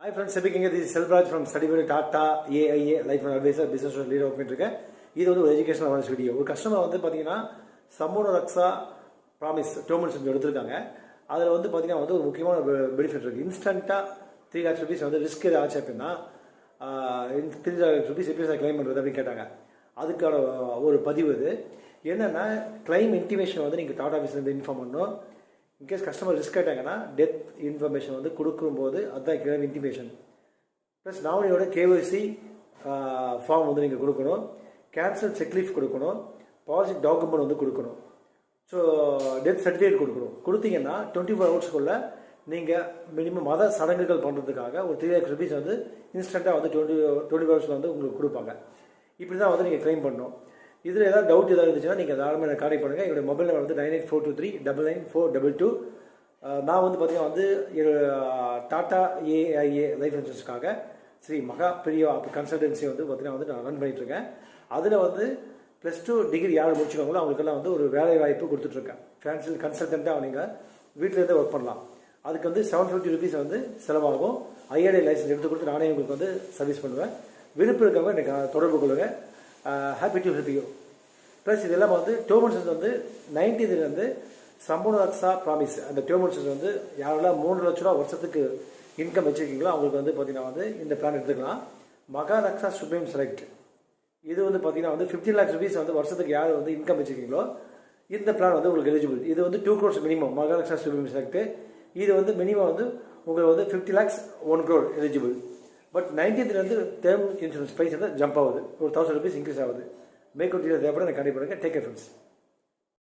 Hi friends, speaking this is Selvraj from Studyville Tata AIA Life and Advisor Business Leader work பண்ணிட்டு இருக்கேன். இது வந்து ஒரு educational awareness video. ஒரு customer வந்து பாத்தீங்கன்னா சம்பூர்ண ரக்ஷா ப்ராமிஸ் டோர்மெண்ட்ஸ் எடுத்திருக்காங்க. அதில் வந்து பாத்தீங்கன்னா வந்து ஒரு முக்கியமான பெனிஃபிட் இருக்கு. இன்ஸ்டன்ட்டா 3 lakhs rupees வந்து ரிஸ்க் ஏதாவது ஆச்சு அப்படின்னா 3 lakhs rupees எப்படி கிளைம் பண்ணுறது அப்படின்னு கேட்டாங்க. அதுக்கான ஒரு பதிவு இது என்னன்னா கிளைம் இன்டிமேஷன் வந்து நீங்கள் டாடா ஆஃபீஸ்லேருந்து இன்ஃபார்ம் பண்ணணும். இன்கேஸ் கஸ்டமர் ரிஸ்க் ஆகிட்டாங்கன்னா டெத் இன்ஃபர்மேஷன் வந்து கொடுக்கும்போது அதுதான் கிளைம் இன்டிமேஷன். ப்ளஸ் நாமினியோட கேஒய்சி ஃபார்ம் வந்து நீங்கள் கொடுக்கணும். கேன்சல் செக்லீஃப் கொடுக்கணும். பாலிசி டாக்குமெண்ட் வந்து கொடுக்கணும். ஸோ டெத் சர்டிஃபிகேட் கொடுக்கணும். கொடுத்தீங்கன்னா 24 ஹவர்ஸ்க்குள்ளே நீங்கள் மினிமம் மத சடங்குகள் பண்ணுறதுக்காக ஒரு 3 lakhs rupees வந்து இன்ஸ்டண்ட்டாக வந்து 24 ஹவர்ஸில் வந்து உங்களுக்கு கொடுப்பாங்க. இப்படி தான் வந்து நீங்கள் கிளைம் பண்ணணும். இதில் ஏதாவது டவுட் ஏதாவது இருந்துச்சுன்னா நீங்கள் தாராளமாக எனக்கு கான்டெக்ட் பண்ணுங்கள். என்னுடைய மொபைல் நம்பர் வந்து 9842399422. நான் வந்து பார்த்தீங்கன்னா வந்து டாடா ஏஐஏ லைஃப் இன்சூரன்ஸுக்காக ஸ்ரீ மகா பிரியா கன்சல்டன்சி வந்து பார்த்தீங்கன்னா வந்து நான் ரன் பண்ணிகிட்ருக்கேன். அதில் வந்து +2 டிகிரி யார் முடிச்சுக்கோங்களோ அவங்களுக்கெல்லாம் வந்து ஒரு வேலை வாய்ப்பு கொடுத்துட்ருக்கேன். ஃபேன்சியல் கன்சல்டண்ட்டாக நீங்கள் வீட்டிலேருந்தே ஒர்க் பண்ணலாம். அதுக்கு வந்து 750 rupees வந்து செலவாகும். ஐஆர்ஐ லைசன்ஸ் எடுத்து கொடுத்து நானே உங்களுக்கு வந்து சர்வீஸ் பண்ணுவேன். விருப்பம் இருக்கவங்க எனக்கு தொடர்பு கொள்ளுங்கள். Happy to help you. Plus இதெல்லாம் வந்து டோர்மெண்ட்ஸ் வந்து 19th வந்து சம்பூர்ண ரக்ஷா ப்ராமிஸ் அந்த டோர்மெண்ட்ஸ் வந்து யாரெல்லாம் 3 லட்ச ரூபா வருஷத்துக்கு இன்கம் வச்சுருக்கீங்களோ அவங்களுக்கு வந்து பார்த்தீங்கன்னா வந்து இந்த பிளான் எடுத்துக்கலாம். மகா ரக்ஷா சுப்ரீம் செலக்ட் இது வந்து பார்த்தீங்கன்னா வந்து 15 lakhs rupees வந்து வருஷத்துக்கு யார் வந்து இன்கம் வச்சுருக்கீங்களோ இந்த பிளான் வந்து உங்களுக்கு எலிஜிபிள். இது வந்து 2 crores மினிமம் மகா ரக்ஷா சுப்ரீம் செலக்ட். இது வந்து மினிமம் வந்து உங்களுக்கு வந்து 50 lakhs 1 crore eligible. But 19th வந்து டேர்ம் இன்சூரன்ஸ் ப்ரைஸ் வந்து ஜம்ப் ஆகுது. ஒரு 1000 rupees இன்க்ரீஸ் ஆகுது. மேற்கொண்டு தேவைப்பட எனக்கு கண்டிப்பாக டேக் கேர் ஃப்ரெண்ட்ஸ்.